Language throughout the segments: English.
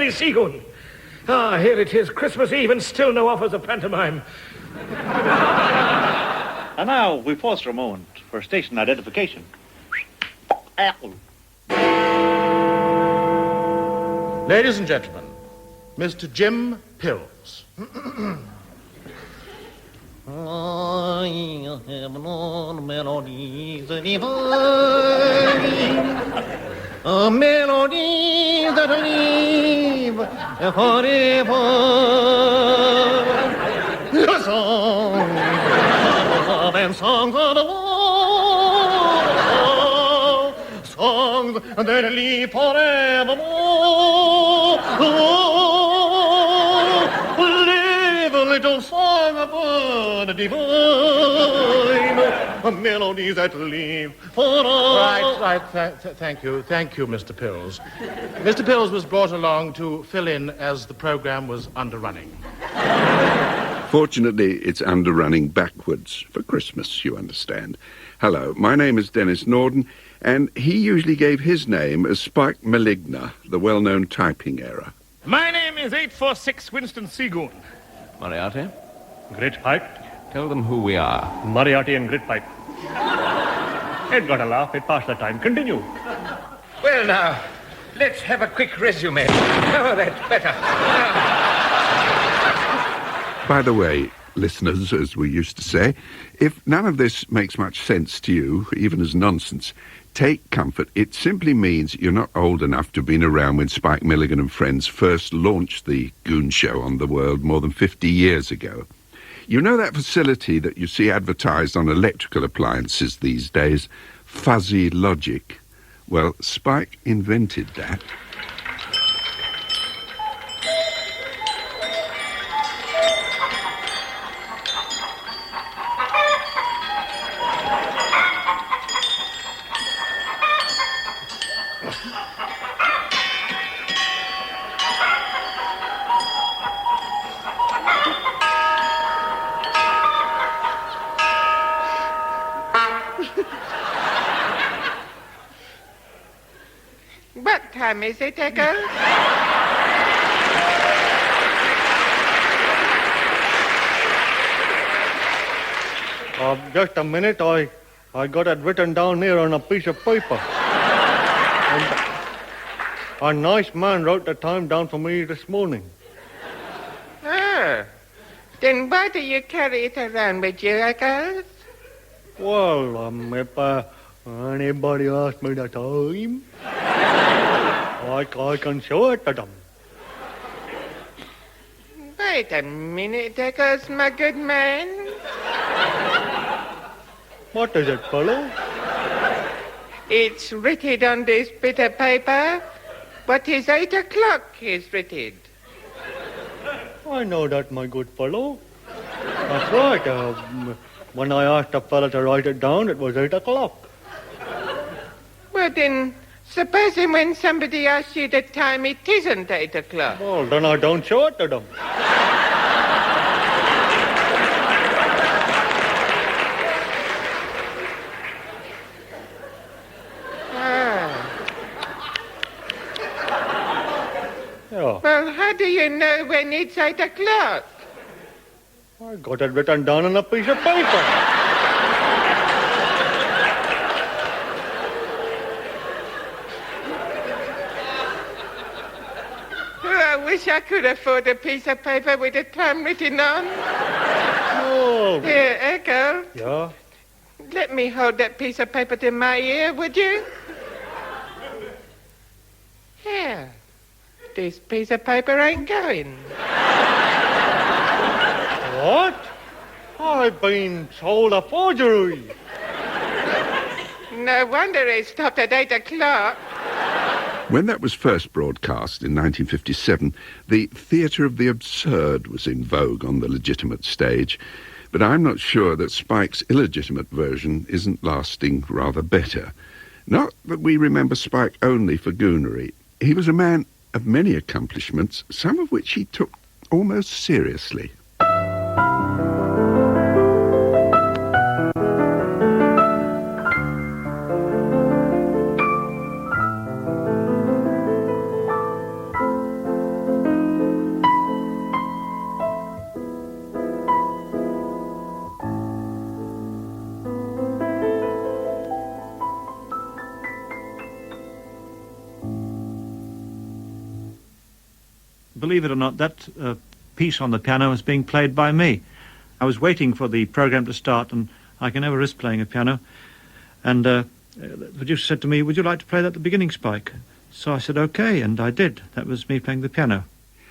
Merry Seagoon. Ah, here it is, Christmas Eve, and still no offers of pantomime. And now we pause for a moment for station identification. Ladies and gentlemen, Mr. Jim Pills. I have known melodies divine, melodies that live forever. The songs and songs of the world, songs that live forevermore. Live a little song upon the divine, melodies that live forever. Right. Thank you, Mr. Pills. Mr. Pills was brought along to fill in as the program was underrunning. Fortunately, it's underrunning backwards for Christmas, you understand. Hello, my name is Dennis Norden, and he usually gave his name as Spike Milligan, the well-known typing error. My name is 846 Winston Seagoon. Moriarty, Great pipe. tell them who we are. Moriarty and Grit Pipe. It got a laugh. It passed the time. Continue. Well, now, let's have a quick resume. Oh, that's better. By the way, listeners, as we used to say, if none of this makes much sense to you, even as nonsense, take comfort. It simply means you're not old enough to have been around when Spike Milligan and friends first launched the Goon Show on the world more than 50 years ago. You know that facility that you see advertised on electrical appliances these days, fuzzy logic? Well, Spike invented that. What time is it, Echo? Just a minute, I got it written down here on a piece of paper. And a nice man wrote the time down for me this morning. Oh. Then why do you carry it around with you, Echo? Well, if anybody asks me the time, I can show it to them. Wait a minute, Echoes, my good man. What is it, fellow? It's written on this bit of paper. What is 8 o'clock is written. I know that, my good fellow. That's right. When I asked the fellow to write it down, it was 8 o'clock. Well, then, supposing when somebody asks you the time, it isn't 8 o'clock. Well, then I don't show it to them. Yeah. Well, how do you know when it's 8 o'clock? I got it written down on a piece of paper. I wish I could afford a piece of paper with the time written on. Oh. Here, Echo. Yeah? Let me hold that piece of paper to my ear, would you? Here. This piece of paper ain't going. What? I've been told a forgery. No wonder it stopped at 8 o'clock. When that was first broadcast in 1957, the theatre of the absurd was in vogue on the legitimate stage, but I'm not sure that Spike's illegitimate version isn't lasting rather better. Not that we remember Spike only for goonery. He was a man of many accomplishments, some of which he took almost seriously. believe it or not, that piece on the piano was being played by me. I was waiting for the program to start, and I can never risk playing a piano. And the producer said to me, "Would you like to play that at the beginning, Spike?" So I said, "OK," and I did. That was me playing the piano.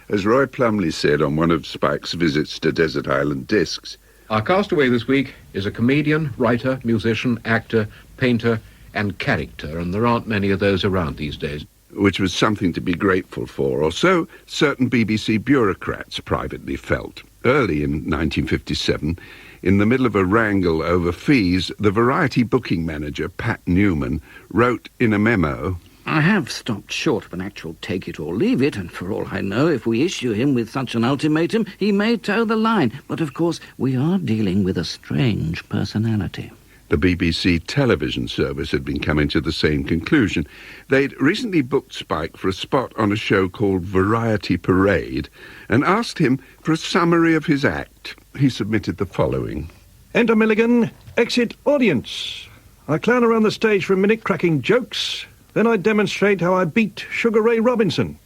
As Roy Plumley said on one of Spike's visits to Desert Island Discs, our castaway this week is a comedian, writer, musician, actor, painter, and character, and there aren't many of those around these days. which was something to be grateful for, or so certain BBC bureaucrats privately felt. Early in 1957, in the middle of a wrangle over fees, the Variety booking manager, Pat Newman, wrote in a memo, "I have stopped short of an actual take it or leave it, and for all I know, if we issue him with such an ultimatum, he may toe the line. But of course, we are dealing with a strange personality." The BBC television service had been coming to the same conclusion. They'd recently booked Spike for a spot on a show called Variety Parade and asked him for a summary of his act. He submitted the following. "Enter Milligan, exit audience. I clown around the stage for a minute cracking jokes. Then I demonstrate how I beat Sugar Ray Robinson.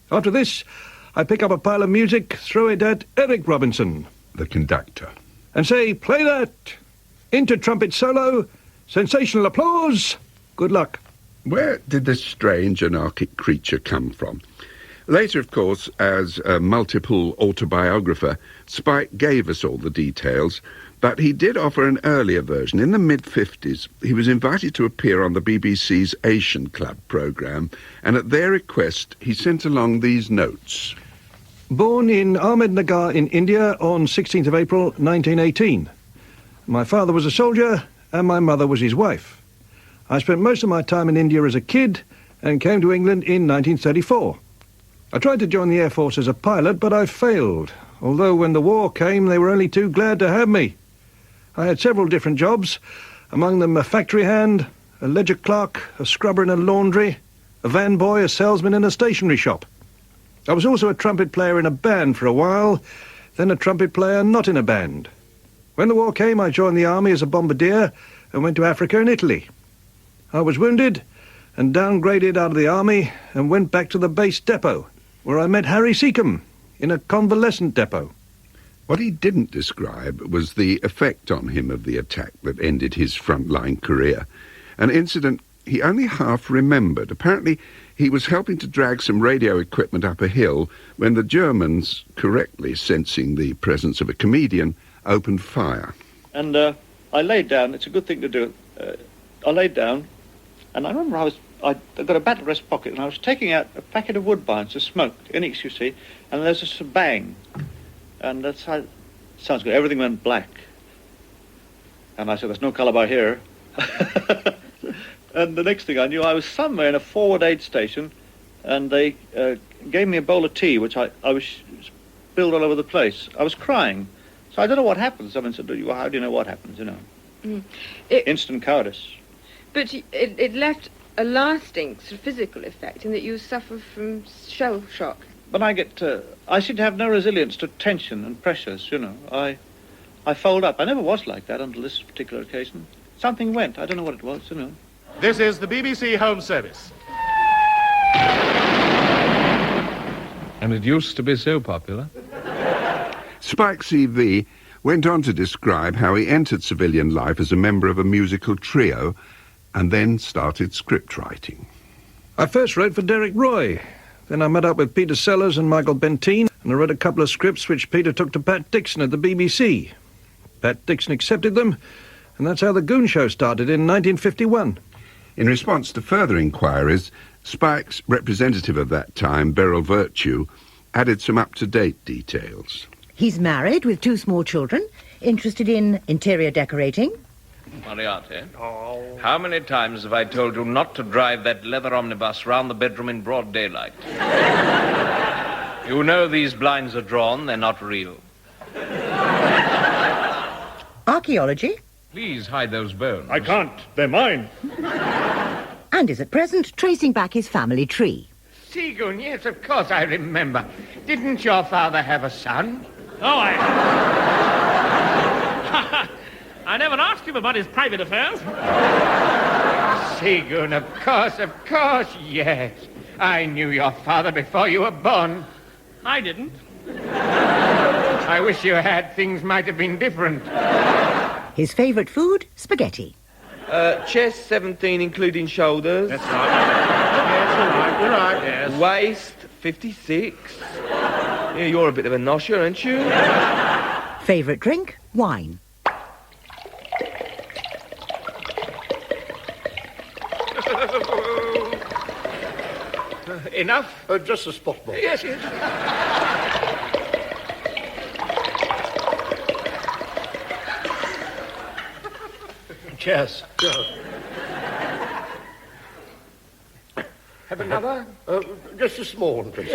After this, I pick up a pile of music, throw it at Eric Robinson," the conductor, "and say, 'Play that!' Into trumpet solo, sensational applause, good luck." Where did this strange anarchic creature come from? Later, of course, as a multiple autobiographer, Spike gave us all the details, but he did offer an earlier version. In the mid-50s, he was invited to appear on the BBC's Asian Club programme, and at their request, he sent along these notes. "Born in Ahmednagar in India on 16th of April 1918. My father was a soldier, and my mother was his wife. I spent most of my time in India as a kid, and came to England in 1934. I tried to join the Air Force as a pilot, but I failed, although when the war came, they were only too glad to have me. I had several different jobs, among them a factory hand, a ledger clerk, a scrubber in a laundry, a van boy, a salesman in a stationery shop. I was also a trumpet player in a band for a while, then a trumpet player not in a band. When the war came, I joined the army as a bombardier and went to Africa and Italy. I was wounded and downgraded out of the army and went back to the base depot, where I met Harry Seacombe in a convalescent depot." What he didn't describe was the effect on him of the attack that ended his frontline career, an incident he only half remembered. Apparently, he was helping to drag some radio equipment up a hill when the Germans, correctly sensing the presence of a comedian, opened fire. And I laid down. It's a good thing to do. I laid down, and I remember I got a battle rest pocket, and I was taking out a packet of Woodbines to smoke, Inix, you see, and there's just a bang. And that's how, sounds good. Everything went black. And I said, "There's no colour by here." And the next thing I knew, I was somewhere in a forward aid station, and they gave me a bowl of tea, which I was spilled all over the place. I was crying. So I don't know what happens. Someone said, "Well, how do you know what happens, you know?" Instant cowardice. But it left a lasting sort of physical effect in that you suffer from shell shock. But I seem to have no resilience to tension and pressures, you know. I fold up. I never was like that until this particular occasion. Something went. I don't know what it was, you know. This is the BBC Home Service. And it used to be so popular. Spike's CV went on to describe how he entered civilian life as a member of a musical trio and then started script writing. "I first wrote for Derek Roy. Then I met up with Peter Sellers and Michael Bentine, and I wrote a couple of scripts which Peter took to Pat Dixon at the BBC. Pat Dixon accepted them, and that's how The Goon Show started in 1951. In response to further inquiries, Spike's representative of that time, Beryl Virtue, added some up-to-date details. He's married with 2 small children, interested in interior decorating. Moriarty, how many times have I told you not to drive that leather omnibus round the bedroom in broad daylight? You know these blinds are drawn, they're not real. Archaeology. Please hide those bones. I can't. They're mine. And is at present tracing back his family tree. Seagoon, yes, of course I remember. Didn't your father have a son? Oh, I never asked him about his private affairs. Seagoon, of course, yes. I knew your father before you were born. I didn't. I wish you had. Things might have been different. His favourite food, spaghetti. Chest 17, including shoulders. That's right. Yes, you're right. You're right, yes. Waist 56. Yeah, you're a bit of a nosher, aren't you? Favourite drink, wine. Enough? Just a spot more. Yes, yes. Cheers. Have another? Just a small one, please.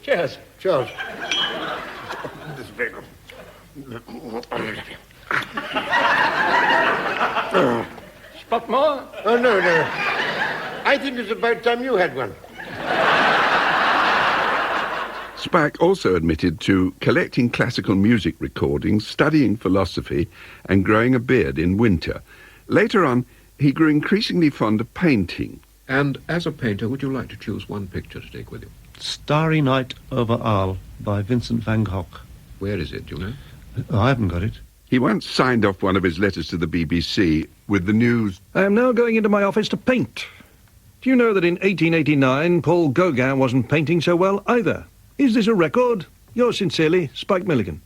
Cheers. Cheers. Spot more? Oh, no. I think it's about time you had one. Spike also admitted to collecting classical music recordings, studying philosophy, and growing a beard in winter. Later on, he grew increasingly fond of painting. And as a painter, would you like to choose one picture to take with you? Starry Night over Arles by Vincent van Gogh. Where is it, do you know? I haven't got it. He once signed off one of his letters to the BBC with the news, I am now going into my office to paint. Do you know that in 1889, Paul Gauguin wasn't painting so well either? Is this a record? Yours sincerely, Spike Milligan.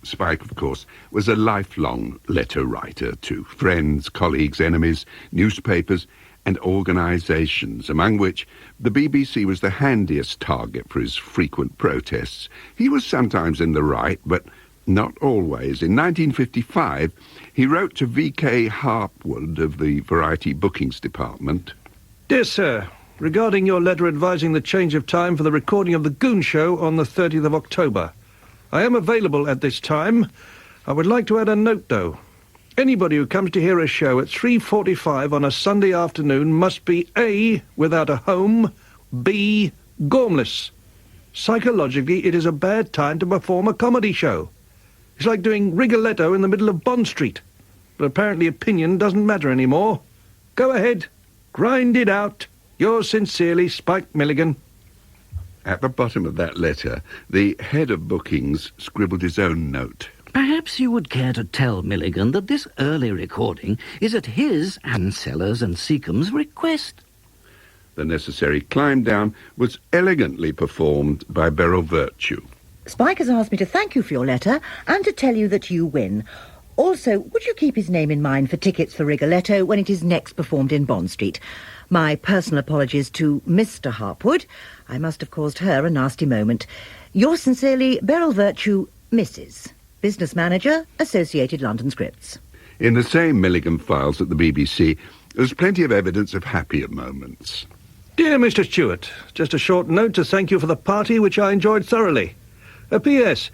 Spike, of course, was a lifelong letter writer to friends, colleagues, enemies, newspapers, and organisations, among which the BBC was the handiest target for his frequent protests. He was sometimes in the right, but not always. In 1955, he wrote to V.K. Harpwood of the Variety Bookings Department. Dear Sir, regarding your letter advising the change of time for the recording of the Goon Show on the 30th of October. I am available at this time. I would like to add a note, though. Anybody who comes to hear a show at 3:45 on a Sunday afternoon must be A, without a home, B, gormless. Psychologically, it is a bad time to perform a comedy show. It's like doing Rigoletto in the middle of Bond Street. But apparently opinion doesn't matter anymore. Go ahead, grind it out. Yours sincerely, Spike Milligan. At the bottom of that letter, the head of bookings scribbled his own note. Perhaps you would care to tell Milligan that this early recording is at his and Sellers and Seacombe's request. The necessary climb down was elegantly performed by Beryl Virtue. Spike has asked me to thank you for your letter and to tell you that you win. Also, would you keep his name in mind for tickets for Rigoletto when it is next performed in Bond Street? My personal apologies to Mr. Harpwood. I must have caused her a nasty moment. Yours sincerely, Beryl Virtue, Mrs. Business Manager, Associated London Scripts. In the same Milligan files at the BBC, there's plenty of evidence of happier moments. Dear Mr. Stewart, just a short note to thank you for the party, which I enjoyed thoroughly. P.S.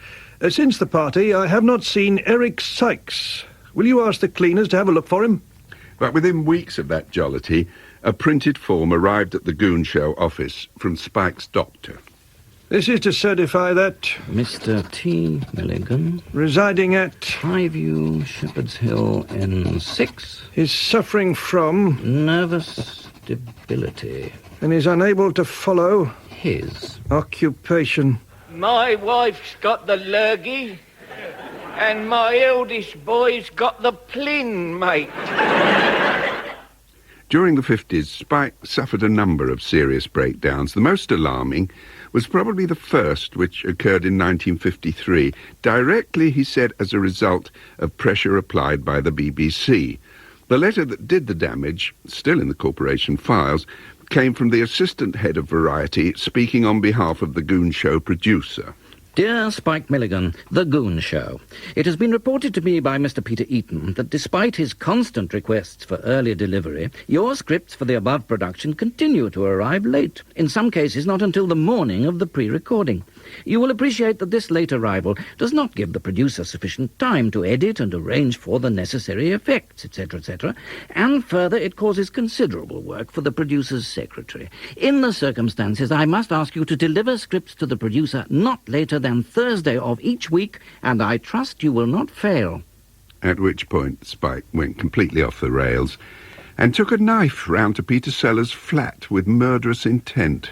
Since the party, I have not seen Eric Sykes. Will you ask the cleaners to have a look for him? But within weeks of that jollity, a printed form arrived at the Goon Show office from Spike's doctor. This is to certify that... Mr. T. Milligan. Residing at... Highview, Shepherd's Hill, N6. Is suffering from... Nervous debility. And is unable to follow... His. Occupation. My wife's got the lurgy, and my eldest boy's got the plin, mate. During the 50s, Spike suffered a number of serious breakdowns. The most alarming was probably the first, which occurred in 1953, directly, he said, as a result of pressure applied by the BBC. The letter that did the damage, still in the corporation files, came from the assistant head of Variety, speaking on behalf of the Goon Show producer. Dear Spike Milligan, The Goon Show. It has been reported to me by Mr. Peter Eaton that despite his constant requests for early delivery, your scripts for the above production continue to arrive late, in some cases not until the morning of the pre-recording. You will appreciate that this late arrival does not give the producer sufficient time to edit and arrange for the necessary effects, etc., etc., and further it causes considerable work for the producer's secretary. In the circumstances, I must ask you to deliver scripts to the producer not later than Thursday of each week, and I trust you will not fail. at which point Spike went completely off the rails and took a knife round to Peter Sellers' flat with murderous intent.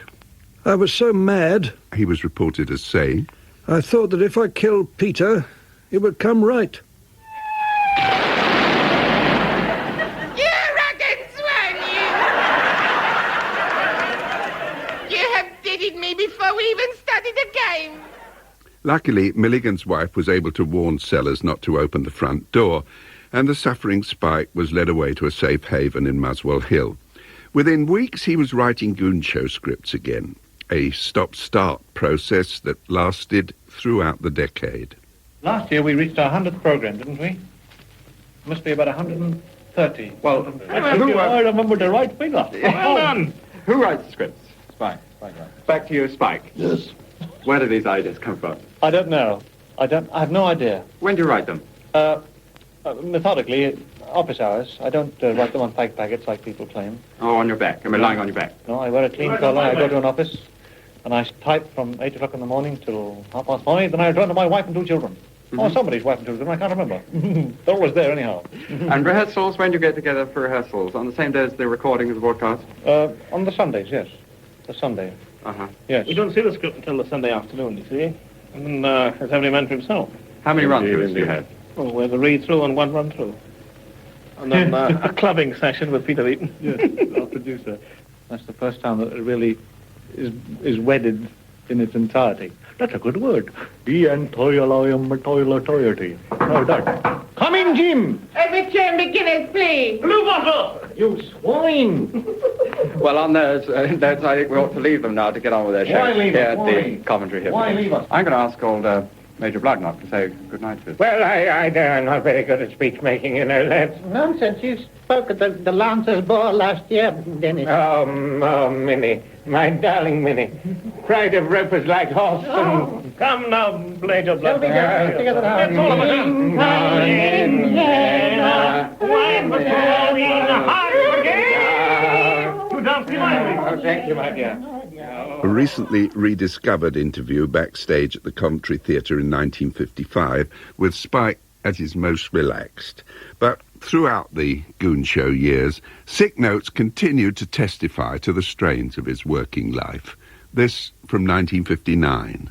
I was so mad, he was reported as saying, I thought that if I killed Peter, it would come right. You rotten swine, you! You have deaded me before we even started the game. Luckily, Milligan's wife was able to warn Sellers not to open the front door, and the suffering Spike was led away to a safe haven in Muswell Hill. Within weeks, he was writing Goon Show scripts again, a stop-start process that lasted throughout the decade. Last year we reached our 100th programme, didn't we? Must be about 130. Well, I remember the right figure. Well done. Who writes the scripts? Spike. Back to you, Spike. Yes. Where do these ideas come from? I don't know. I have no idea. When do you write them? Methodically, office hours. I don't write them on fag packets like people claim. Oh, on your back. I mean, lying on your back. No, I wear a clean collar. I go to an office, and I type from 8 o'clock in the morning till 5:30. Then I return to my wife and 2 children. Or somebody's wife and 2 children. I can't remember. They're always there anyhow. And rehearsals, when do you get together for rehearsals? On the same day as the recording of the broadcast? On the Sundays, yes. The Sunday. Uh-huh. Yes. We don't see the script until the Sunday afternoon, you see. And it's every man for himself. How many run-throughs do you have? Oh, we have a read-through and one run-through. And then a clubbing session with Peter Eaton. Yes, our producer. That's the first time that it really is wedded in its entirety. That's a good word. Entirety. No, that. Come in, Jim. Every chair beginners, please. Blue bottle! You swine. Well, on those notes, I think we ought to leave them now to get on with their show. Why leave us? At the Coventry here. Why leave us? I'm going to ask old Major Bloodknock to say good night to us. Well, I'm not very good at speech-making, you know, lads. Nonsense. You spoke at the Lancers Ball last year, Dennis. Oh, Minnie. My darling Minnie. Pride of ropers like horse and... Come now, Major Blood. Together now. It's all of us. Wine for pouring, heart for game. You dance divinely. Oh, thank you, my dear. A recently rediscovered interview backstage at the Coventry Theatre in 1955 with Spike at his most relaxed. But throughout the Goon Show years, sick notes continued to testify to the strains of his working life. This from 1959.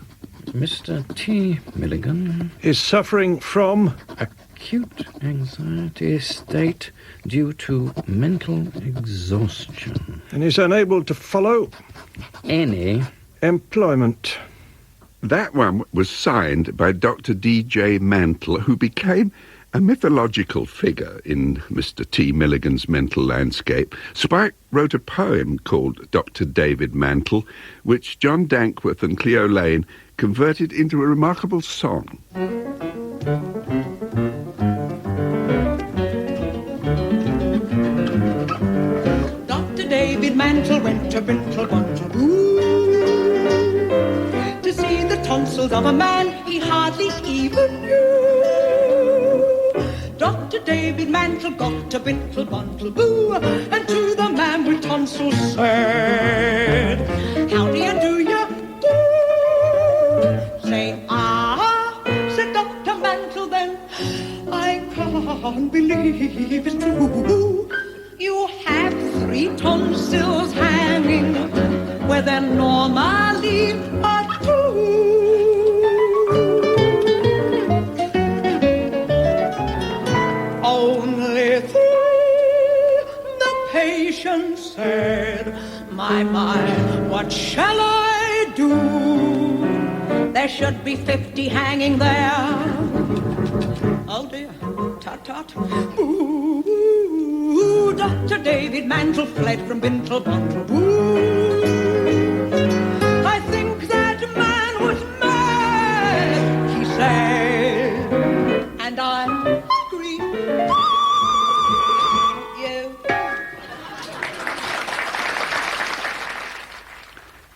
Mr. T. Milligan is suffering from acute anxiety state due to mental exhaustion. And is unable to follow any employment. That one was signed by Dr. D.J. Mantle, who became a mythological figure in Mr. T. Milligan's mental landscape. Spike wrote a poem called Dr. David Mantle, which John Dankworth and Cleo Lane converted into a remarkable song. Dr. David Mantle went to Bintle Buntle to see the tonsils of a man he hardly even knew. Dr. David Mantle got to Bintle Buntle Boo, and to the man with tonsils said, how do you do ya do? Say, said Dr. Mantle then, I can't believe it's true. You have 3 tonsils hanging where there normally are 2. Only 3, the patient said, my, what shall I do? There should be 50 hanging there. Oh dear, tut-tut, boo, boo. Dr. David Mantle fled from Bintle Buntle, boo. I think that man was mad, he said, and I agree.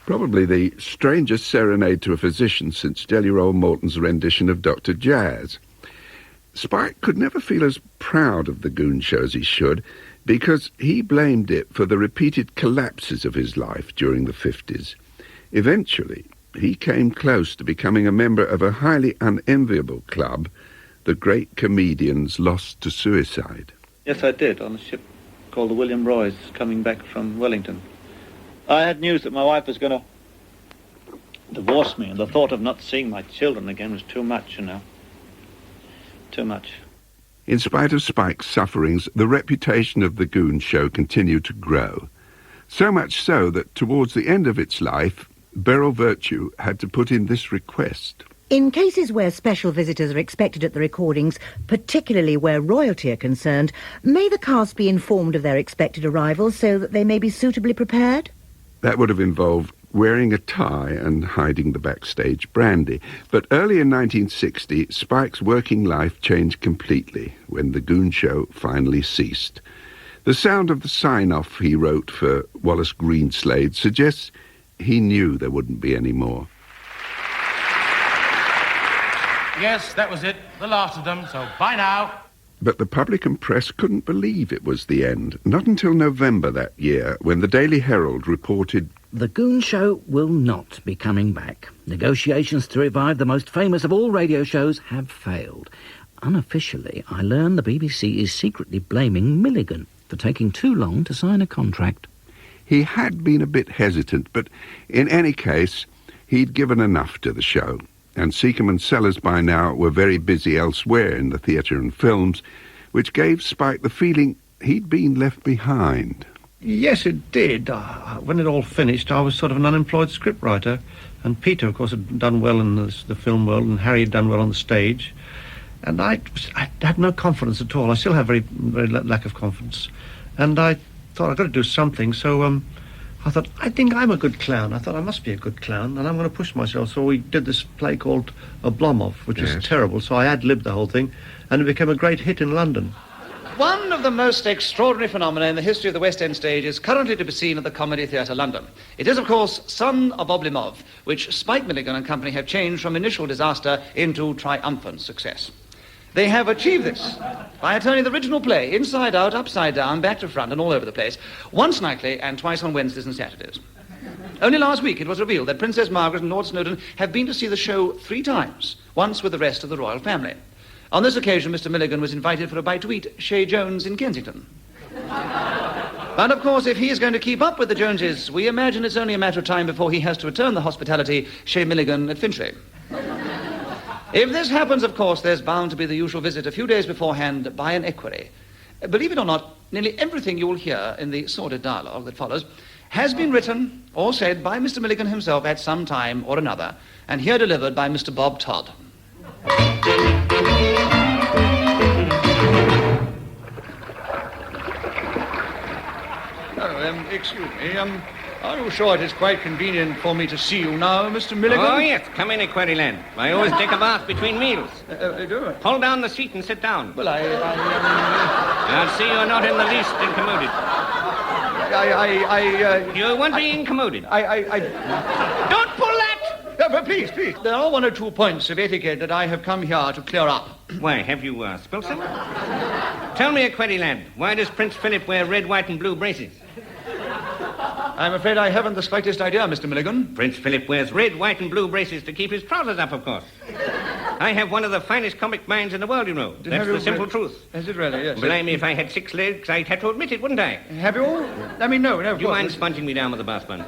Probably the strangest serenade to a physician since Jelly Roll Morton's rendition of Dr. Jazz. Spike could never feel as proud of the Goon Show as he should, because he blamed it for the repeated collapses of his life during the 50s. Eventually, he came close to becoming a member of a highly unenviable club, the great comedians lost to suicide. Yes, I did, on a ship called the William Royce, coming back from Wellington. I had news that my wife was going to divorce me, and the thought of not seeing my children again was too much, you know. Too much. In spite of Spike's sufferings, the reputation of the Goon Show continued to grow. So much so that towards the end of its life, Beryl Virtue had to put in this request. In cases where special visitors are expected at the recordings, particularly where royalty are concerned, may the cast be informed of their expected arrival so that they may be suitably prepared? That would have involved wearing a tie and hiding the backstage brandy. But early in 1960, Spike's working life changed completely when the Goon Show finally ceased. The sound of the sign-off he wrote for Wallace Greenslade suggests he knew there wouldn't be any more. Yes, that was it. The last of them, so bye now. But the public and press couldn't believe it was the end. Not until November that year, when the Daily Herald reported, "The Goon Show will not be coming back. Negotiations to revive the most famous of all radio shows have failed. Unofficially, I learn the BBC is secretly blaming Milligan for taking too long to sign a contract." He had been a bit hesitant, but in any case, he'd given enough to the show. And Seacombe and Sellers by now were very busy elsewhere in the theatre and films, which gave Spike the feeling he'd been left behind. Yes, it did. When it all finished, I was sort of an unemployed scriptwriter. And Peter, of course, had done well in the film world, and Harry had done well on the stage. And I had no confidence at all. I still have very lack of confidence. And I thought, I've got to do something. So I thought, I think I'm a good clown. I thought I must be a good clown, and I'm going to push myself. So we did this play called Oblomov, which was terrible. So I ad-libbed the whole thing, and it became a great hit in London. One of the most extraordinary phenomena in the history of the West End stage is currently to be seen at the Comedy Theatre, London. It is, of course, Son of Oblomov, which Spike Milligan and company have changed from initial disaster into triumphant success. They have achieved this by turning the original play inside out, upside down, back to front, and all over the place, once nightly and twice on Wednesdays and Saturdays. Only last week it was revealed that Princess Margaret and Lord Snowdon have been to see the show 3 times, once with the rest of the royal family. On this occasion, Mr. Milligan was invited for a bite to eat Shea Jones in Kensington. But, of course, if he is going to keep up with the Joneses, we imagine it's only a matter of time before he has to return the hospitality Shea Milligan at Finchley. If this happens, of course, there's bound to be the usual visit a few days beforehand by an equerry. Believe it or not, nearly everything you will hear in the sordid dialogue that follows has been written or said by Mr. Milligan himself at some time or another, and here delivered by Mr. Bob Todd. Excuse me, are you sure it is quite convenient for me to see you now, Mr. Milligan? Oh, yes, come in, Queryland. I always take a bath between meals. Do it. Pull down the seat and sit down. Well, I'll see you're not in the least incommoded. You won't be incommoded. Don't pull that! Please. There are 1 or 2 points of etiquette that I have come here to clear up. Why, have you spilled some? Tell me, Queryland, why does Prince Philip wear red, white, and blue braces? I'm afraid I haven't the slightest idea, Mr. Milligan. Prince Philip wears red, white, and blue braces to keep his trousers up, of course. I have one of the finest comic minds in the world, you know. That's the simple truth. Is it really? Yes. Blame me if I had 6 legs, I'd have to admit it, wouldn't I? Have you? I mean, no. Do you mind sponging me down with a bath bun?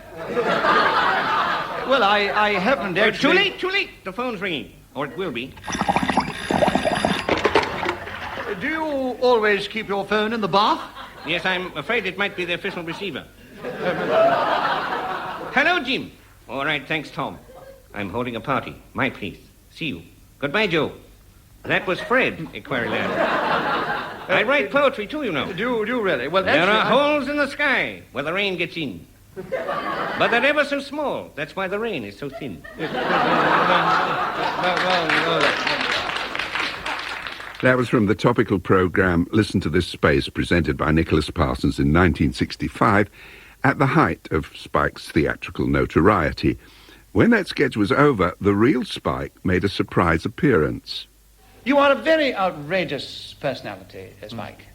Well, I haven't actually... Too late. The phone's ringing. Or it will be. Do you always keep your phone in the bath? Yes, I'm afraid it might be the official receiver. Hello, Jim. All right, thanks, Tom. I'm holding a party. My place. See you. Goodbye, Joe. That was Fred, Queryland. I write poetry, too, you know. Do you really? Well, there are holes in the sky where the rain gets in. But they're ever so small. That's why the rain is so thin. That was from the topical programme Listen to This Space, presented by Nicholas Parsons in 1965, at the height of Spike's theatrical notoriety. When that sketch was over, the real Spike made a surprise appearance. You are a very outrageous personality, Spike.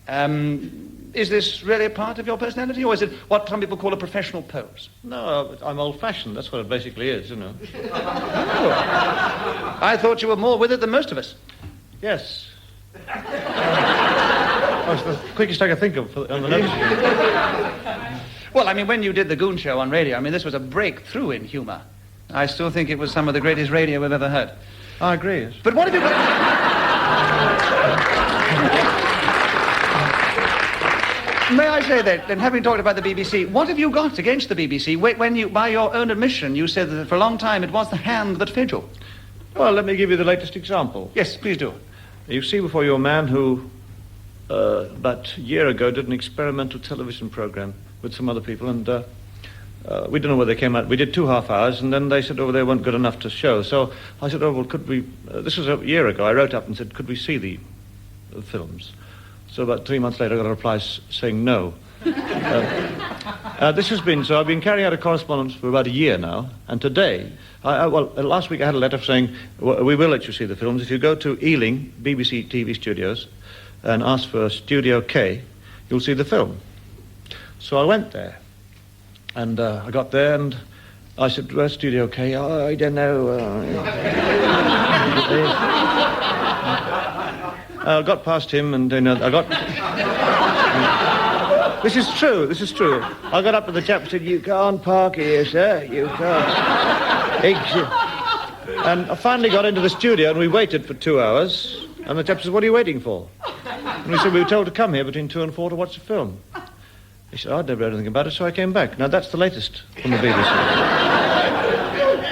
Is this really a part of your personality, or is it what some people call a professional pose? No, I'm old-fashioned. That's what it basically is, you know. I thought you were more with it than most of us. Yes, That's the quickest I could think of on the notice. Well, I mean, when you did the Goon Show on radio, I mean, this was a breakthrough in humour. I still think it was some of the greatest radio we've ever heard. I agree. Yes. But what have you got... May I say that, and having talked about the BBC, what have you got against the BBC? When you, by your own admission, you said that for a long time it was the hand that fed you. Well, let me give you the latest example. Yes, please do. You see before you a man who, about a year ago, did an experimental television program with some other people, and we don't know where they came out. We did 2 half hours, and then they said, oh, they weren't good enough to show. So I said, oh, well, could we... this was a year ago. I wrote up and said, could we see the films? So about 3 months later, I got a reply saying no. This has been... So I've been carrying out a correspondence for about a year now, and today... last week I had a letter saying, we will let you see the films. If you go to Ealing, BBC TV Studios, and ask for Studio K, you'll see the film. So I went there. And I got there and I said, where's Studio K? Oh, I don't know. I got past him and I got... This is true. I got up to the chap and said, you can't park here, sir. You can't. And I finally got into the studio and we waited for 2 hours. And the chap said, what are you waiting for? And we said, we were told to come here between 2 and 4 to watch the film. He said, I'd never heard anything about it, so I came back. Now, that's the latest from the BBC.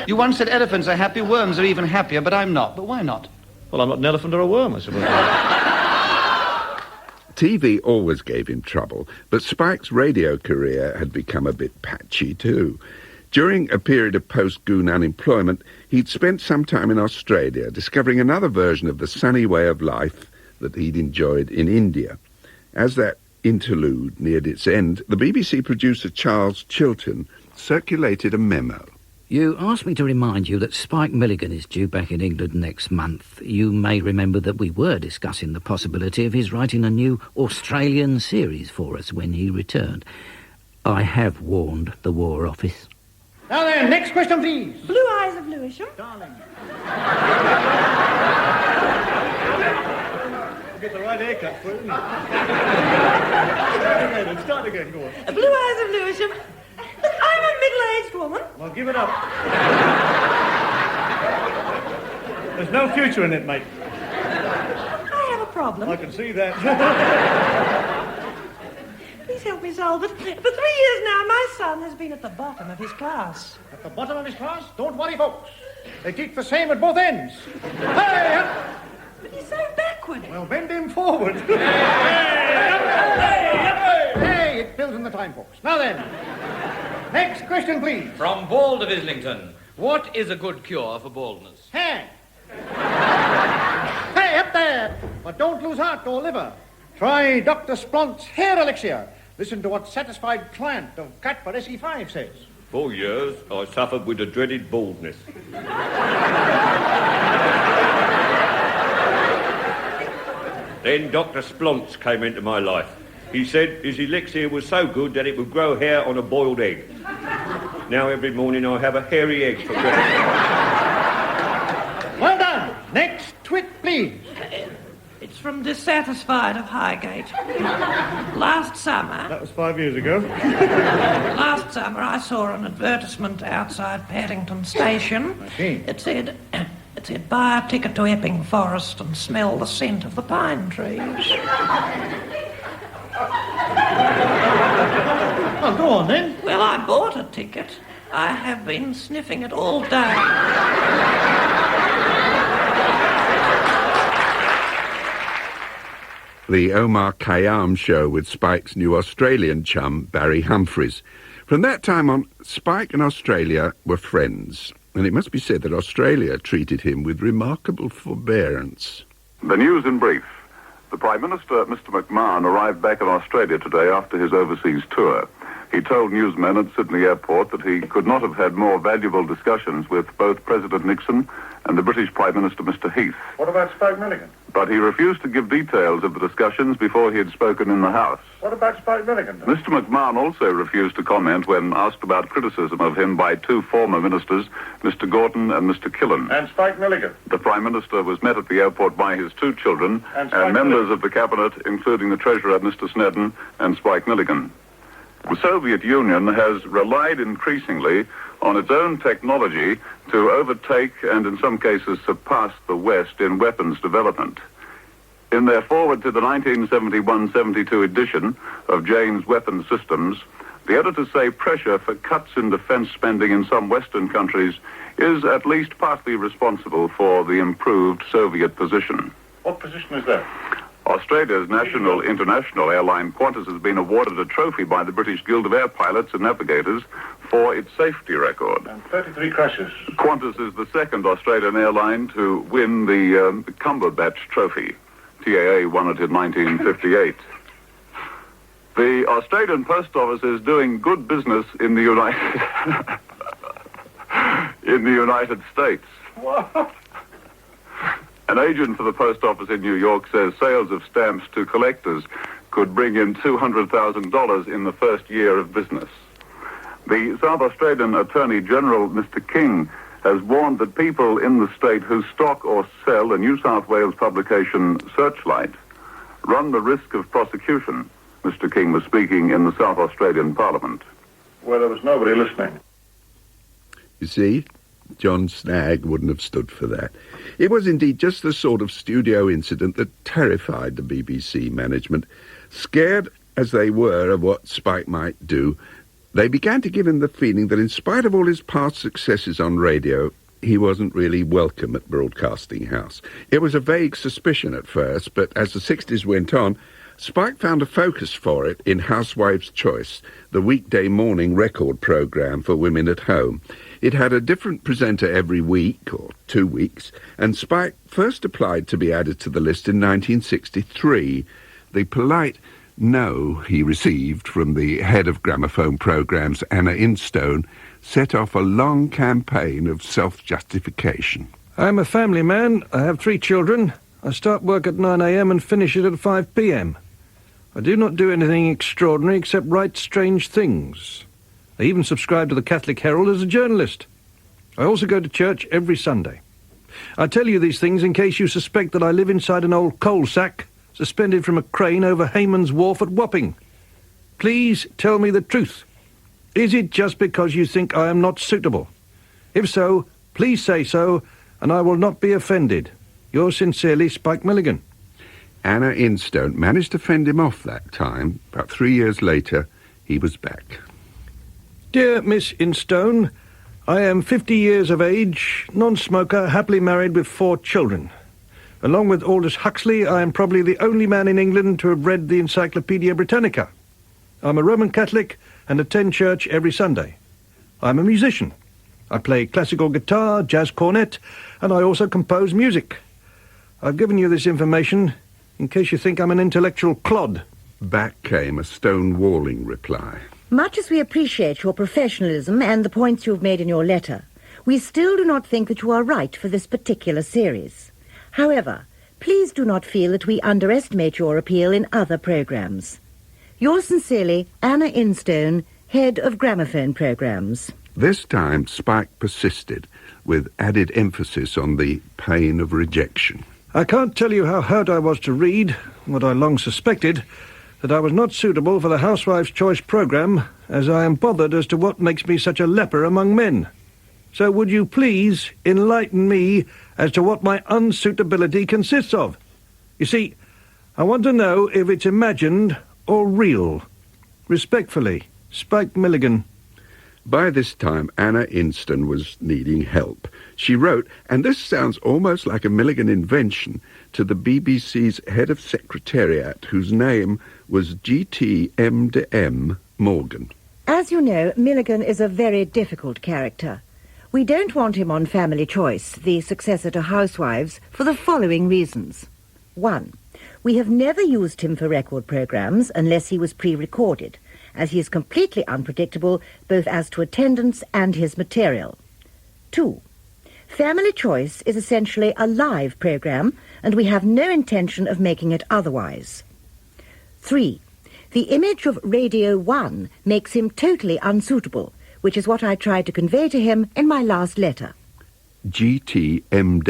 You once said elephants are happy, worms are even happier, but I'm not. But why not? Well, I'm not an elephant or a worm, I suppose. TV always gave him trouble, but Spike's radio career had become a bit patchy too. During a period of post-Goon unemployment, he'd spent some time in Australia discovering another version of the sunny way of life that he'd enjoyed in India. As that interlude neared its end, the BBC producer Charles Chilton circulated a memo. You asked me to remind you that Spike Milligan is due back in England next month. You may remember that we were discussing the possibility of his writing a new Australian series for us when he returned. I have warned the War Office. Now then, next question, please. Blue Eyes of Lewisham. Darling. Get the right haircut for it, isn't it? Start again, go on. Blue Eyes of Lewisham. I'm a middle-aged woman. Well, give it up. There's no future in it, mate. I have a problem. I can see that. Please help me solve it. For 3 years now, my son has been at the bottom of his class. At the bottom of his class? Don't worry, folks. They teach the same at both ends. Hey, up! But he's so backward. Well, bend him forward. Hey, it fills in the time, folks. Now then, next question, please. From Bald of Islington. What is a good cure for baldness? Hey! Hey, up there! But don't lose heart or liver. Try Dr. Splont's hair elixir. Listen to what satisfied client of Cat for SE5 says. For years, I suffered with the dreaded baldness. Then Dr. Splont's came into my life. He said his elixir was so good that it would grow hair on a boiled egg. Now every morning I have a hairy egg for breakfast. Well done. Next twit, please. It's from Dissatisfied of Highgate. Last summer... That was 5 years ago. Last summer I saw an advertisement outside Paddington Station. I see. It said, buy a ticket to Epping Forest and smell the scent of the pine trees. Well, go on then. Well, I bought a ticket. I have been sniffing it all day. The Omar Khayyam show with Spike's new Australian chum, Barry Humphries. From that time on, Spike and Australia were friends, and it must be said that Australia treated him with remarkable forbearance. The news in brief. The Prime Minister, Mr. McMahon, arrived back in Australia today after his overseas tour. He told newsmen at Sydney Airport that he could not have had more valuable discussions with both President Nixon and the British Prime Minister, Mr. Heath. What about Spike Milligan? but he refused to give details of the discussions before he had spoken in the House. What about Spike Milligan? Mr. McMahon also refused to comment when asked about criticism of him by two former ministers, Mr. Gorton and Mr. Killen. And Spike Milligan? The Prime Minister was met at the airport by his two children And members of the Cabinet, including the Treasurer, Mr. Snedden, and Spike Milligan. The Soviet Union has relied increasingly on its own technology to overtake and in some cases surpass the West in weapons development. In their foreword to the 1971-72 edition of Jane's Weapons Systems, the editors say pressure for cuts in defense spending in some Western countries is at least partly responsible for the improved Soviet position. What position is that? Australia's national international airline Qantas has been awarded a trophy by the British Guild of Air Pilots and Navigators for its safety record. And 33 crashes. Qantas is the second Australian airline to win the Cumberbatch Trophy. TAA won it in 1958. The Australian Post Office is doing good business in the United States. What? An agent for the post office in New York says sales of stamps to collectors could bring in $200,000 in the first year of business. The South Australian Attorney General, Mr. King, has warned that people in the state who stock or sell a New South Wales publication, Searchlight, run the risk of prosecution. Mr. King was speaking in the South Australian Parliament. Well, there was nobody listening. You see, John Snagg wouldn't have stood for that. It was indeed just the sort of studio incident that terrified the BBC management. Scared as they were of what Spike might do, they began to give him the feeling that in spite of all his past successes on radio, he wasn't really welcome at Broadcasting House. It was a vague suspicion at first, but as the 60s went on, Spike found a focus for it in Housewife's Choice, the weekday morning record programme for women at home. It had a different presenter every week, or 2 weeks, and Spike first applied to be added to the list in 1963. The polite no he received from the head of gramophone programmes, Anna Instone, set off a long campaign of self-justification. I'm a family man. I have 3 children. I start work at 9 a.m. and finish it at 5 p.m. I do not do anything extraordinary except write strange things. I even subscribe to the Catholic Herald as a journalist. I also go to church every Sunday. I tell you these things in case you suspect that I live inside an old coal sack suspended from a crane over Hayman's Wharf at Wapping. Please tell me the truth. Is it just because you think I am not suitable? If so, please say so, and I will not be offended. Yours sincerely, Spike Milligan. Anna Instone managed to fend him off that time. About 3 years later, he was back. Dear Miss Instone, I am 50 years of age, non-smoker, happily married with 4 children. Along with Aldous Huxley, I am probably the only man in England to have read the Encyclopaedia Britannica. I'm a Roman Catholic and attend church every Sunday. I'm a musician. I play classical guitar, jazz cornet, and I also compose music. I've given you this information in case you think I'm an intellectual clod. Back came a stonewalling reply. Much as we appreciate your professionalism and the points you have made in your letter, we still do not think that you are right for this particular series. However, please do not feel that we underestimate your appeal in other programmes. Yours sincerely, Anna Instone, Head of Gramophone Programmes. This time, Spike persisted, with added emphasis on the pain of rejection. I can't tell you how hurt I was to read, what I long suspected, that I was not suitable for the Housewife's Choice programme, as I am bothered as to what makes me such a leper among men. So would you please enlighten me as to what my unsuitability consists of? You see, I want to know if it's imagined or real. Respectfully, Spike Milligan. By this time, Anna Instone was needing help. She wrote, and this sounds almost like a Milligan invention, to the BBC's head of secretariat, whose name was G.T.M. Morgan. As you know, Milligan is a very difficult character. We don't want him on Family Choice, the successor to Housewives, for the following reasons. 1. We have never used him for record programmes unless he was pre-recorded, as he is completely unpredictable both as to attendance and his material. 2. Family Choice is essentially a live programme, and we have no intention of making it otherwise. 3. The image of Radio 1 makes him totally unsuitable, which is what I tried to convey to him in my last letter. G.T. M.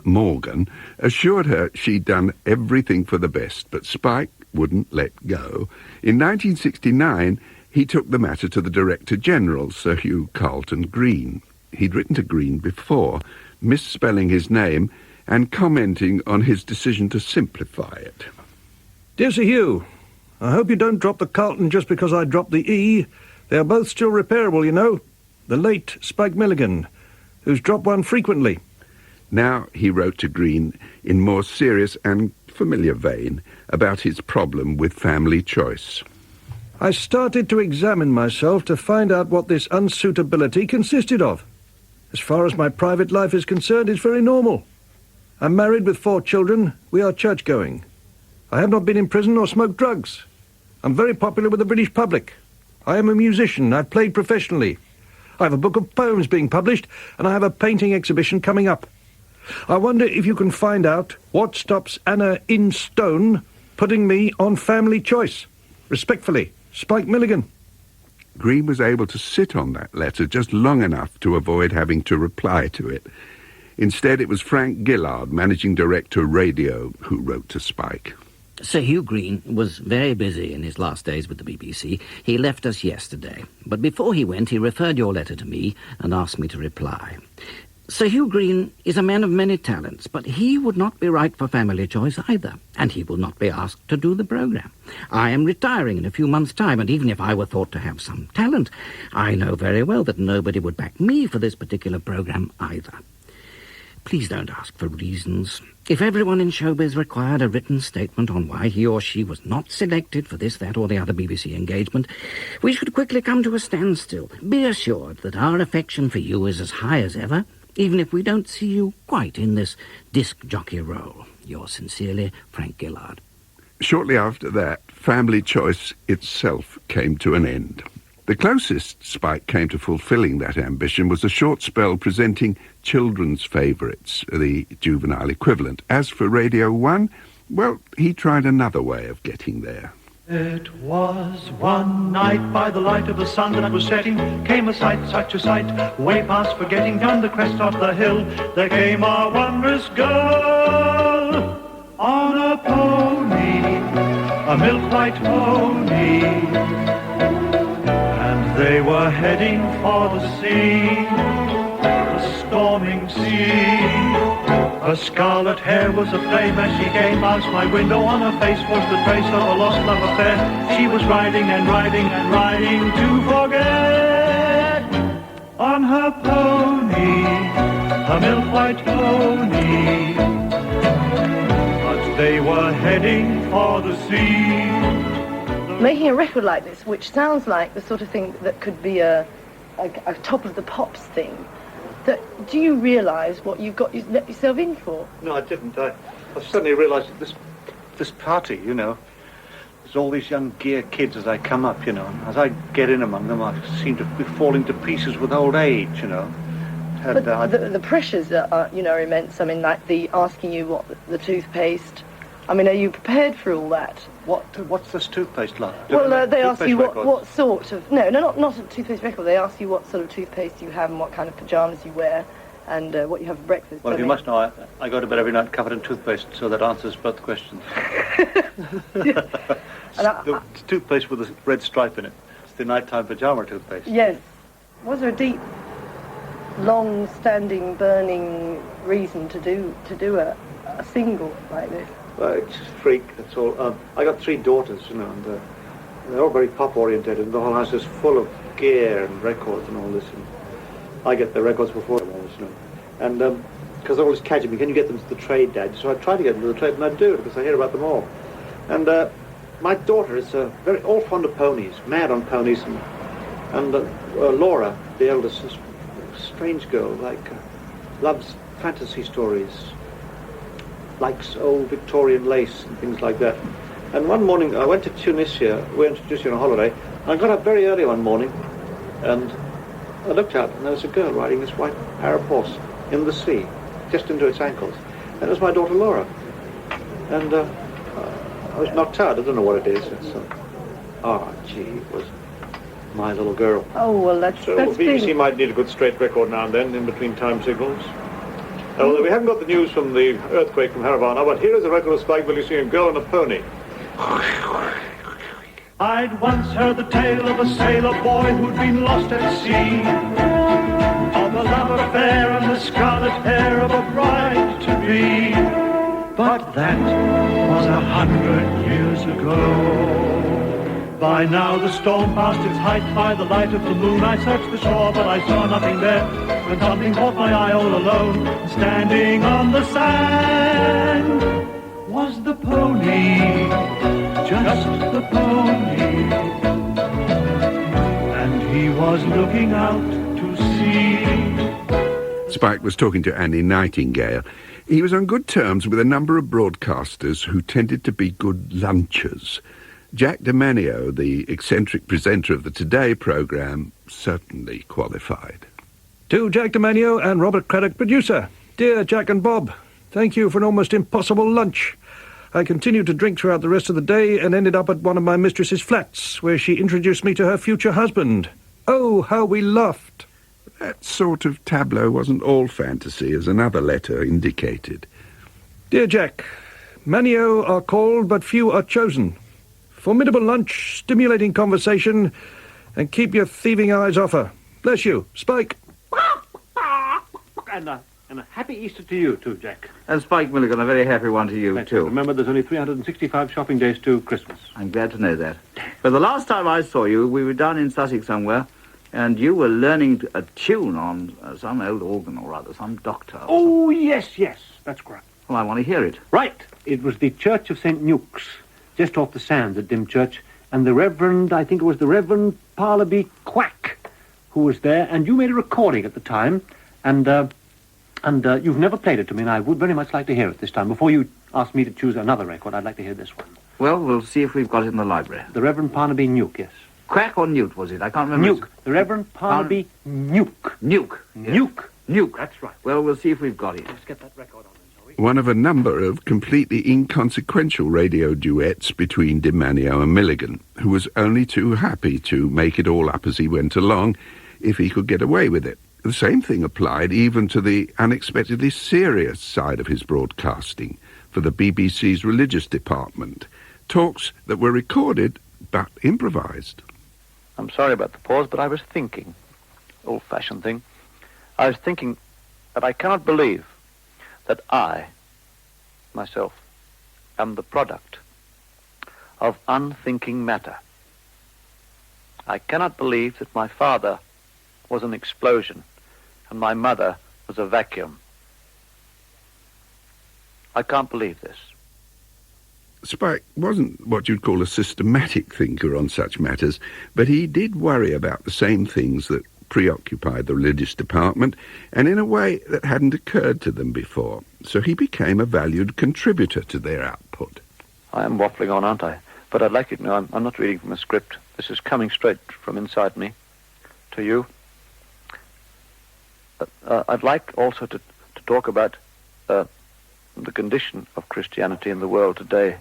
Morgan assured her she'd done everything for the best, but Spike wouldn't let go. In 1969, he took the matter to the Director General, Sir Hugh Carlton Green. He'd written to Green before, misspelling his name and commenting on his decision to simplify it. Dear Sir Hugh, I hope you don't drop the Carlton just because I dropped the E. They are both still repairable, you know. The late Spike Milligan, who's dropped one frequently. Now he wrote to Green in more serious and familiar vein about his problem with family choice. I started to examine myself to find out what this unsuitability consisted of. As far as my private life is concerned, it's very normal. I'm married with 4 children. We are church-going. I have not been in prison or smoked drugs. I'm very popular with the British public. I am a musician. I've played professionally. I have a book of poems being published, and I have a painting exhibition coming up. I wonder if you can find out what stops Anna in Stone putting me on Family Choice. Respectfully, Spike Milligan. Green was able to sit on that letter just long enough to avoid having to reply to it. Instead, it was Frank Gillard, Managing Director Radio, who wrote to Spike. Sir Hugh Green was very busy in his last days with the BBC. He left us yesterday, but before he went, he referred your letter to me and asked me to reply. Sir Hugh Green is a man of many talents, but he would not be right for Family Choice either, and he will not be asked to do the programme. I am retiring in a few months' time, and even if I were thought to have some talent, I know very well that nobody would back me for this particular programme either. Please don't ask for reasons. If everyone in showbiz required a written statement on why he or she was not selected for this, that, or the other BBC engagement, we should quickly come to a standstill. Be assured that our affection for you is as high as ever, even if we don't see you quite in this disc jockey role. Yours sincerely, Frank Gillard. Shortly after that, Family Choice itself came to an end. The closest Spike came to fulfilling that ambition was a short spell presenting children's favourites, the juvenile equivalent. As for Radio 1, well, he tried another way of getting there. It was one night by the light of the sun that was setting, came a sight, such a sight, way past forgetting, down the crest of the hill, there came a wondrous girl on a pony, a milk-white pony, and they were heading for the sea, the storming sea. Her scarlet hair was aflame as she came past my window. On her face was the trace of a lost love affair. She was riding and riding and riding to forget on her pony, her milk-white pony. But they were heading for the sea. Making a record like this, which sounds like the sort of thing that could be a top of the pops thing, do you realise what you've let yourself in for? No, I didn't. I suddenly realised that this party, you know, there's all these young gear kids as I come up, you know. And as I get in among them, I seem to be falling to pieces with old age, you know. And, but the pressures are, you know, immense. I mean, like the asking you what the toothpaste. I mean, are you prepared for all that? What's this toothpaste like? Well, they ask you what sort of... No, not a toothpaste record. They ask you what sort of toothpaste you have and what kind of pyjamas you wear and what you have for breakfast. Well, you must know I go to bed every night covered in toothpaste, so that answers both questions. The toothpaste with a red stripe in it. It's the nighttime pyjama toothpaste. Yes. Was there a deep, long-standing, burning reason to do a single like this? Well, it's just freak, that's all. I got 3 daughters, you know, and they're all very pop-oriented, and the whole house is full of gear and records and all this. And I get the records before them, always, you know. And because they're always catching me, can you get them to the trade, Dad? So I try to get them to the trade, and I do, because I hear about them all. And my daughter is all fond of ponies, mad on ponies, and Laura, the eldest, is a strange girl, loves fantasy stories, likes old Victorian lace and things like that. And one morning I went to Tunisia, we went to Tunisia on a holiday, and I got up very early one morning, and I looked out, and there was a girl riding this white Arab horse. in the sea, just into its ankles. And it was my daughter Laura. And I was knocked out. I don't know what it is. It's, it was my little girl. Oh, well, that's So BBC big. might need a good straight record now and then in between time signals. Although we haven't got the news from the earthquake from Haravana, but here is a record of Spike Milligan singing Girl on a Pony. I'd once heard the tale of a sailor boy who'd been lost at sea, of a love affair and the scarlet hair of a bride-to-be. But that was 100 years ago. By now the storm passed its height. By the light of the moon I searched the shore, but I saw nothing there. When something caught my eye all alone, standing on the sand was the pony, just the pony. And he was looking out to sea. Spike was talking to Annie Nightingale. He was on good terms with a number of broadcasters who tended to be good lunchers. Jack DiManio, the eccentric presenter of the Today programme, certainly qualified. To Jack DiManio and Robert Craddock, producer. Dear Jack and Bob, thank you for an almost impossible lunch. I continued to drink throughout the rest of the day and ended up at one of my mistress's flats, where she introduced me to her future husband. Oh, how we laughed. That sort of tableau wasn't all fantasy, as another letter indicated. Dear Jack, Manio are called, but few are chosen. Formidable lunch, stimulating conversation, and keep your thieving eyes off her. Bless you, Spike. And a happy Easter to you too, Jack. And Spike Milligan, a very happy one to you, too. Remember, there's only 365 shopping days to Christmas. I'm glad to know that. But the last time I saw you, we were down in Sussex somewhere, and you were learning a tune on some old organ or other, some doctor. Oh, yes, that's correct. Well, I want to hear it. Right. It was the Church of St. Newk's, just off the sands at Dymchurch, and the Reverend Parleby Quack, who was there, and you made a recording at the time, and you've never played it to me, and I would very much like to hear it this time. Before you ask me to choose another record, I'd like to hear this one. Well, we'll see if we've got it in the library. The Reverend Parnaby Newk, yes. Quack or Newt, was it? I can't remember. Newk. The Reverend Parnaby Newk. Newk. Yes. Newk. That's right. Well, we'll see if we've got it. Let's get that record on. One of a number of completely inconsequential radio duets between DiManio and Milligan, who was only too happy to make it all up as he went along, if he could get away with it. The same thing applied even to the unexpectedly serious side of his broadcasting for the BBC's religious department. Talks that were recorded but improvised. I'm sorry about the pause, but I was thinking. Old-fashioned thing. I was thinking that I cannot believe that I, myself, am the product of unthinking matter. I cannot believe that my father was an explosion and my mother was a vacuum. I can't believe this. Spike wasn't what you'd call a systematic thinker on such matters, but he did worry about the same things that preoccupied the religious department, and in a way that hadn't occurred to them before. So he became a valued contributor to their output. I am waffling on, aren't I? But I'd like you to know I'm not reading from a script. This is coming straight from inside me to you. I'd like also to talk about the condition of Christianity in the world today.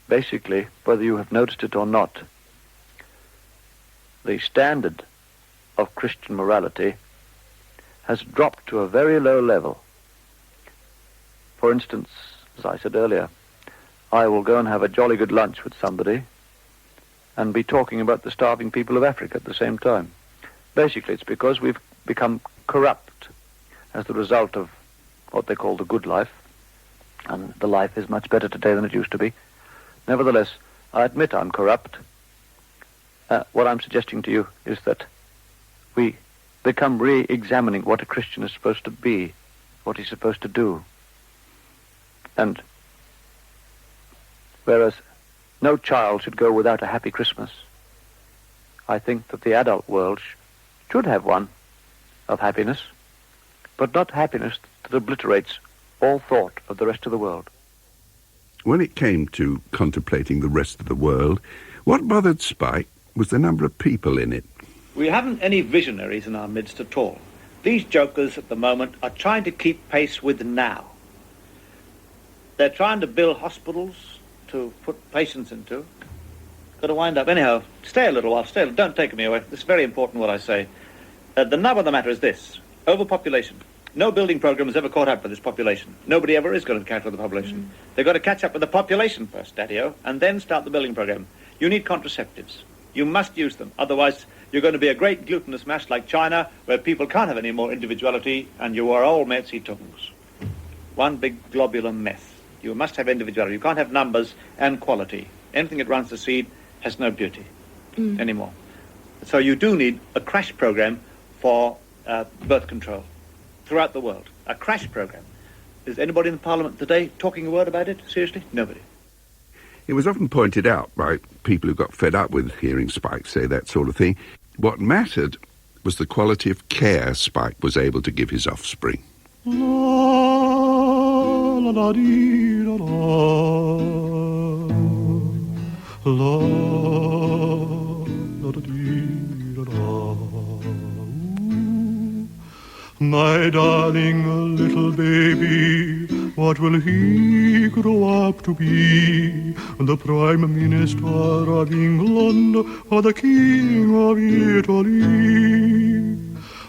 Basically, whether you have noticed it or not, the standard of Christian morality has dropped to a very low level. For instance, as I said earlier, I will go and have a jolly good lunch with somebody and be talking about the starving people of Africa at the same time. Basically, it's because we've become corrupt as the result of what they call the good life, and the life is much better today than it used to be. Nevertheless, I admit I'm corrupt. What I'm suggesting to you is that we become re-examining what a Christian is supposed to be, what he's supposed to do. And whereas no child should go without a happy Christmas, I think that the adult world should have one of happiness, but not happiness that obliterates all thought of the rest of the world. When it came to contemplating the rest of the world, what bothered Spike was the number of people in it. We haven't any visionaries in our midst at all. These jokers at the moment are trying to keep pace with now. They're trying to build hospitals to put patients into. Got to wind up. Anyhow, stay a little while. Don't take me away. This is very important what I say. The nub of the matter is this. Overpopulation. No building program has ever caught up with this population. Nobody ever is going to catch up with the population. They've got to catch up with the population first, Daddy-O, and then start the building program. You need contraceptives. You must use them. Otherwise, you're going to be a great glutinous mass like China, where people can't have any more individuality, and you are all messy tongues. One big globular mess. You must have individuality. You can't have numbers and quality. Anything that runs the seed has no beauty anymore. So you do need a crash program for birth control throughout the world. A crash program. Is anybody in the Parliament today talking a word about it? Seriously? Nobody. It was often pointed out by people who got fed up with hearing Spike say that sort of thing. What mattered was the quality of care Spike was able to give his offspring. La la la dee la la la la dee la la. My darling little baby, what will he grow up to be? The Prime Minister of England or the King of Italy?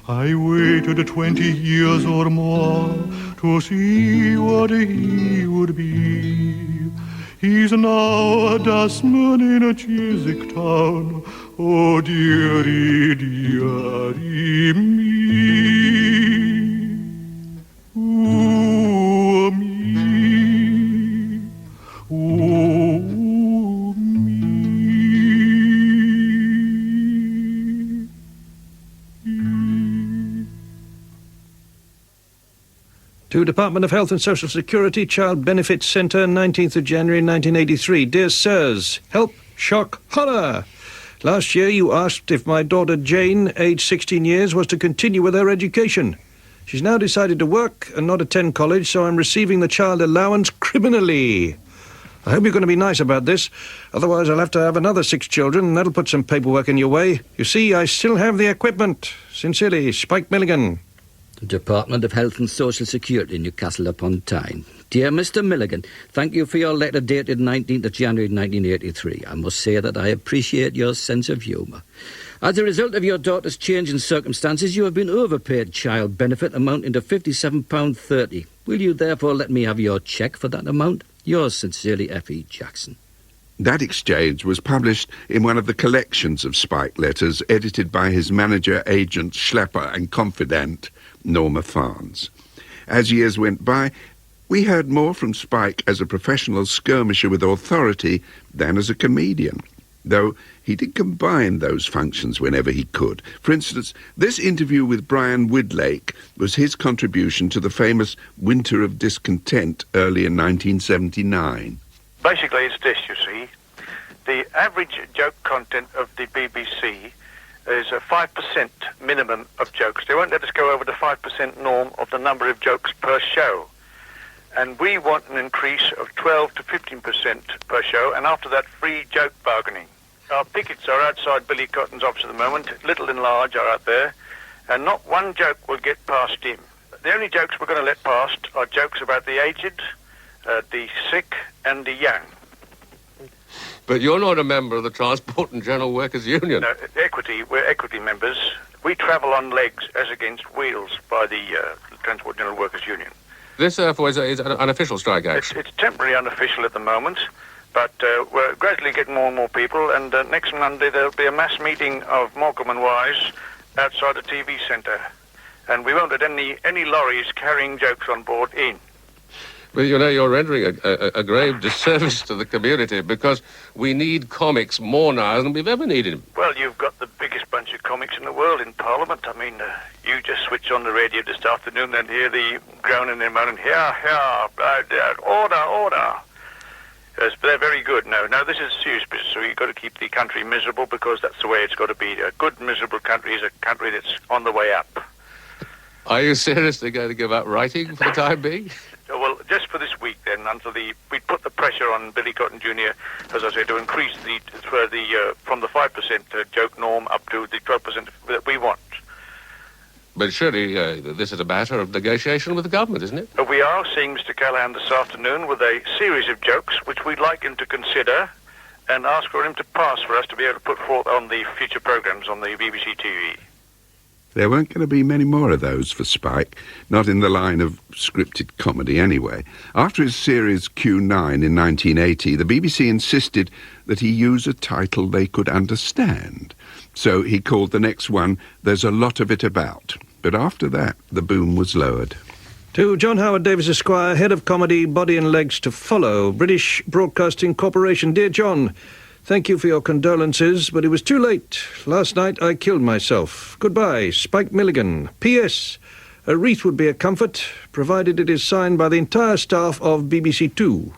I waited 20 years or more to see what he would be. He's now a dustman in a Chiswick town. Oh, dearie, dearie me. Ooh, me. Ooh, me. To Department of Health and Social Security, Child Benefits Centre, 19th of January 1983. Dear Sirs, help, shock, horror! Last year you asked if my daughter Jane, aged 16 years, was to continue with her education. She's now decided to work and not attend college, so I'm receiving the child allowance criminally. I hope you're going to be nice about this. Otherwise I'll have to have another 6 children, and that'll put some paperwork in your way. You see, I still have the equipment. Sincerely, Spike Milligan. Department of Health and Social Security, Newcastle upon Tyne. Dear Mr. Milligan, thank you for your letter dated 19th of January 1983. I must say that I appreciate your sense of humour. As a result of your daughter's change in circumstances, you have been overpaid child benefit amounting to £57.30. Will you therefore let me have your cheque for that amount? Yours sincerely, F.E. Jackson. That exchange was published in one of the collections of Spike letters edited by his manager, agent, schlepper and confidant, Norma Farnes. As years went by, we heard more from Spike as a professional skirmisher with authority than as a comedian, though he did combine those functions whenever he could. For instance, this interview with Brian Widlake was his contribution to the famous Winter of Discontent early in 1979. Basically, it's this, you see. The average joke content of the BBC is a 5% minimum of jokes. They won't let us go over the 5% norm of the number of jokes per show. And we want an increase of 12 to 15% per show, and after that, free joke bargaining. Our pickets are outside Billy Cotton's office at the moment. Little and large are out there, and not one joke will get past him. The only jokes we're going to let past are jokes about the aged, the sick, and the young. But you're not a member of the Transport and General Workers Union. No, we're equity members. We travel on legs as against wheels by the Transport and General Workers Union. This, therefore, is an unofficial strike action. It's temporarily unofficial at the moment, but we're gradually getting more and more people, and next Monday there'll be a mass meeting of Morecambe and Wise outside the TV centre, and we won't let any lorries carrying jokes on board in. But, you know, you're rendering a grave disservice to the community, because we need comics more now than we've ever needed them. Well, you've got the biggest bunch of comics in the world in Parliament. I mean, you just switch on the radio this afternoon and hear the groaning and moaning, here, order, order. Yes, but they're very good. No, this is serious business, so you've got to keep the country miserable, because that's the way it's got to be. A good, miserable country is a country that's on the way up. Are you seriously going to give up writing for the time being? Well, just for this week, then, until we put the pressure on Billy Cotton Jr., as I say, to increase from the 5% joke norm up to the 12% that we want. But surely this is a matter of negotiation with the government, isn't it? We are seeing Mr. Callahan this afternoon with a series of jokes which we'd like him to consider and ask for him to pass for us to be able to put forth on the future programmes on the BBC TV. There weren't going to be many more of those for Spike, not in the line of scripted comedy anyway. After his series Q9 in 1980, the BBC insisted that he use a title they could understand. So he called the next one There's a Lot of It About. But after that, the boom was lowered. To John Howard Davis, Esquire, Head of Comedy, Body and Legs to Follow, British Broadcasting Corporation. Dear John, thank you for your condolences, but it was too late. Last night I killed myself. Goodbye, Spike Milligan. P.S. A wreath would be a comfort, provided it is signed by the entire staff of BBC Two.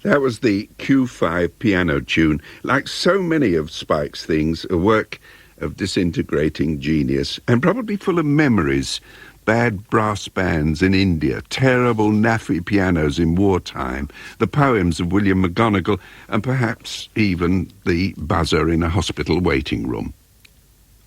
That was the Q5 piano tune. Like so many of Spike's things, a work of disintegrating genius, and probably full of memories. Bad brass bands in India, terrible naffy pianos in wartime, the poems of William McGonagall, and perhaps even the buzzer in a hospital waiting room.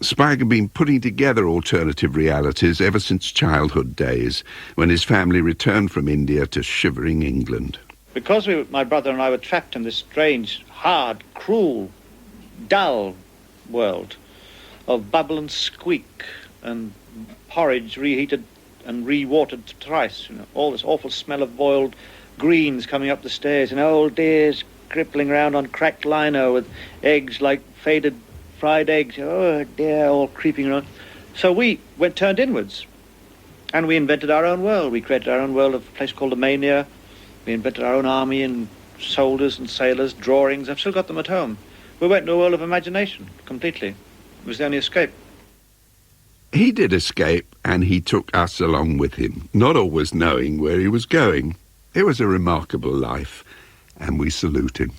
Spike had been putting together alternative realities ever since childhood days, when his family returned from India to shivering England. Because my brother and I were trapped in this strange, hard, cruel, dull world of bubble and squeak and porridge reheated and re-watered thrice, all this awful smell of boiled greens coming up the stairs, and old dears crippling round on cracked lino with eggs like faded fried eggs, oh dear, all creeping around. So we turned inwards, and we invented our own world. We created our own world of a place called the Mania. We invented our own army and soldiers and sailors, drawings. I've still got them at home. We went into a world of imagination, completely. It was the only escape. He did escape, and he took us along with him, not always knowing where he was going. It was a remarkable life, and we salute him.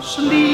Sleep.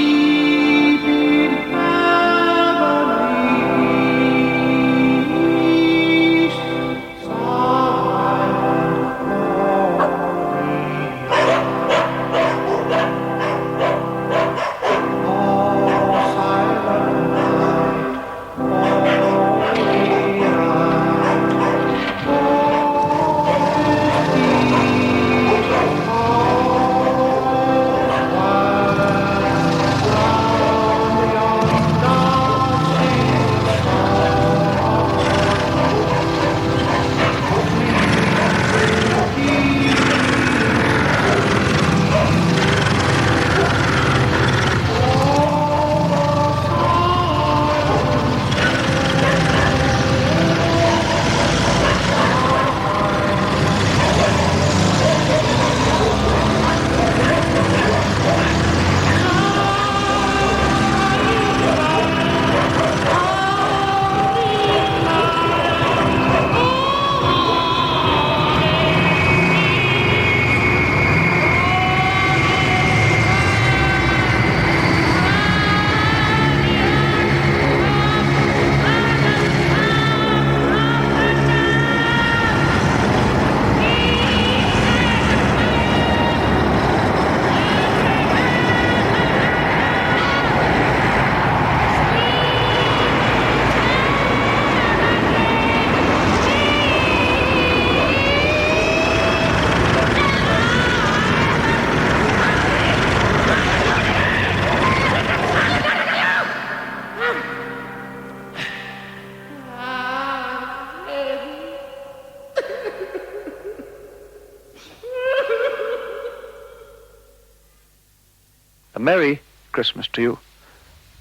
Merry Christmas to you,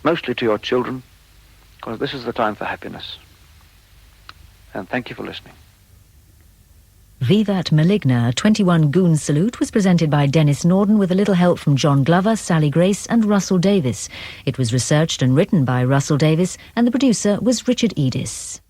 mostly to your children, because this is the time for happiness. And thank you for listening. Vivat Maligna, a 21 Goons salute, was presented by Dennis Norden with a little help from John Glover, Sally Grace and Russell Davis. It was researched and written by Russell Davis, and the producer was Richard Edis.